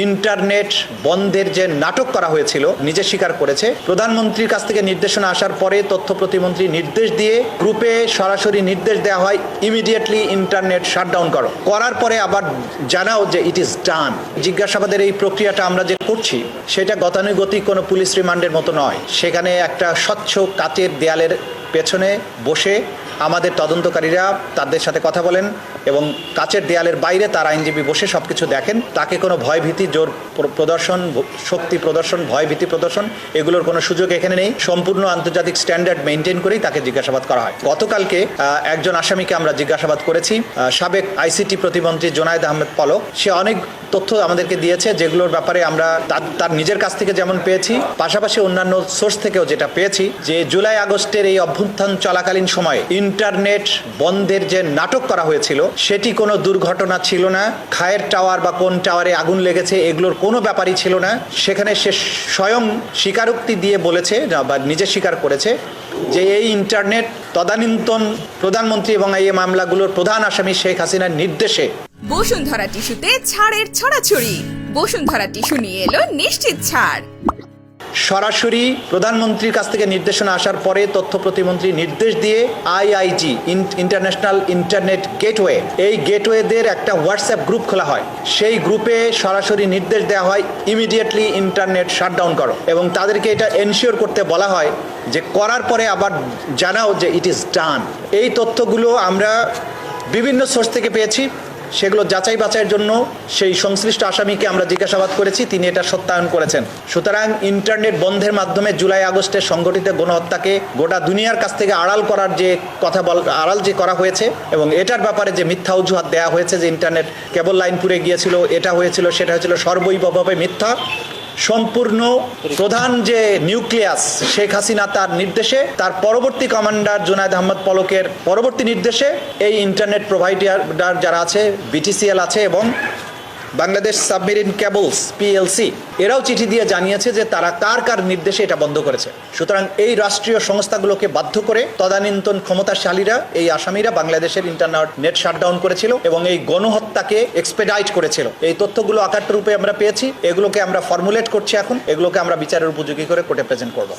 Internet বন্ধের যে নাটক করা হয়েছিল নিজে স্বীকার করেছে। প্রধানমন্ত্রীর কাছ থেকে নির্দেশনা আসার পরে তথ্য প্রতিমন্ত্রী নির্দেশ দিয়ে গ্রুপে সরাসরি নির্দেশ দেওয়া হয় ইমিডিয়েটলি ইন্টারনেট শাটডাউন করার পরে আবার জানাও যে ইট ইজ ডান। জিজ্ঞাসাবাদের এই প্রক্রিয়াটা আমরা যে করছি সেটা গতানুগতিক কোনো পুলিশ রিমান্ডের মতো নয়। সেখানে একটা স্বচ্ছ কাচের দেয়ালের পেছনে বসে আমাদের তদন্তকারীরা তাদের সাথে কথা বলেন এবং কাচের দেয়ালের বাইরে তার আইনজীবী বসে সবকিছু দেখেন। তাকে কোনো ভয়ভীতি, জোর প্রদর্শন, শক্তি প্রদর্শন, ভয়ভীতি প্রদর্শন এগুলোর কোনো সুযোগ এখানে নেই। সম্পূর্ণ আন্তর্জাতিক স্ট্যান্ডার্ড মেনটেন করেই তাকে জিজ্ঞাসাবাদ করা হয়। গতকালকে একজন আসামিকে আমরা জিজ্ঞাসাবাদ করেছি, সাবেক আইসিটি প্রতিমন্ত্রী জোনায়েদ আহমেদ পলক। সে অনেক তথ্য আমাদেরকে দিয়েছে যেগুলোর ব্যাপারে আমরা তার নিজের কাছ থেকে যেমন পেয়েছি, পাশাপাশি অন্যান্য সোর্স থেকেও যেটা পেয়েছি যে জুলাই আগস্টের এই অভ্যুত্থান চলাকালীন সময়ে ইন্টারনেট বন্ধের যে নাটক করা হয়েছিল সেটি কোনো দুর্ঘটনা ছিল না। খায়ের টাওয়ার বা কোন টাওয়ারে আগুন লেগেছে এগুলোর কোনো ব্যাপারই ছিল না। সেখানে সে স্বয়ং স্বীকারোক্তি দিয়ে বলেছে বা নিজে স্বীকার করেছে যে এই ইন্টারনেট তদানীন্তন প্রধানমন্ত্রী এবং এই মামলাগুলোর প্রধান আসামি শেখ হাসিনার নির্দেশে। বসুন্ধরা টিস্যুতে ছাড়ের ছড়াছড়ি। বসুন্ধরা টিস্যু নিয়ে এলো নিশ্চিত ছাড়। সরাসরি প্রধানমন্ত্রীর কাছ থেকে নির্দেশনা আসার পরে তথ্য প্রতিমন্ত্রী নির্দেশ দিয়ে আইআইজি ইন্টারন্যাশনাল ইন্টারনেট গেটওয়ে, এই গেটওয়েদের একটা হোয়াটসঅ্যাপ গ্রুপ খোলা হয়। সেই গ্রুপে সরাসরি নির্দেশ দেওয়া হয় ইমিডিয়েটলি ইন্টারনেট শাটডাউন করো এবং তাদেরকে এটা এনশিওর করতে বলা হয় যে করার পরে আবার জানাও যে ইট ইজ ডান। এই তথ্যগুলো আমরা বিভিন্ন সোর্স থেকে পেয়েছি। সেগুলো যাচাই বাছাইয়ের জন্য সেই সংশ্লিষ্ট আসামিকে আমরা জিজ্ঞাসাবাদ করেছি, তিনি এটা সত্যায়ন করেছেন। সুতরাং ইন্টারনেট বন্ধের মাধ্যমে জুলাই আগস্টের সংগঠিত গণহত্যাকে গোটা দুনিয়ার কাছ থেকে আড়াল করার যে আড়াল যে করা হয়েছে এবং এটার ব্যাপারে যে মিথ্যা অজুহাত দেওয়া হয়েছে যে ইন্টারনেট কেবল লাইন পুড়ে গিয়েছিল, এটা হয়েছিল, সেটা হয়েছিল, সর্বৈবভাবে মিথ্যা। সম্পূর্ণ প্রধান যে নিউক্লিয়াস শেখ হাসিনা তার নির্দেশে, তার পরবর্তী কমান্ডার জোনায়েদ আহমেদ পলকের পরবর্তী নির্দেশে এই ইন্টারনেট প্রোভাইডার যারা আছে, বিটিসিএল আছে এবং বাংলাদেশ সাবমেরিন কেবলস পিএলসি, এরাও চিঠি দিয়ে জানিয়েছে যে তারা কার নির্দেশে এটা বন্ধ করেছে। সুতরাং এই রাষ্ট্রীয় সংস্থাগুলোকে বাধ্য করে তদানীন্তন ক্ষমতাশালীরা, এই আসামিরা বাংলাদেশের ইন্টারনেট শাটডাউন করেছিল এবং এই গণহত্যাকে এক্সপেডাইট করেছিল। এই তথ্যগুলো আকার রূপে আমরা পেয়েছি, এগুলোকে আমরা ফর্মুলেট করছি, এখন এগুলোকে আমরা বিচারের উপযোগী করে কোর্টে প্রেজেন্ট করব।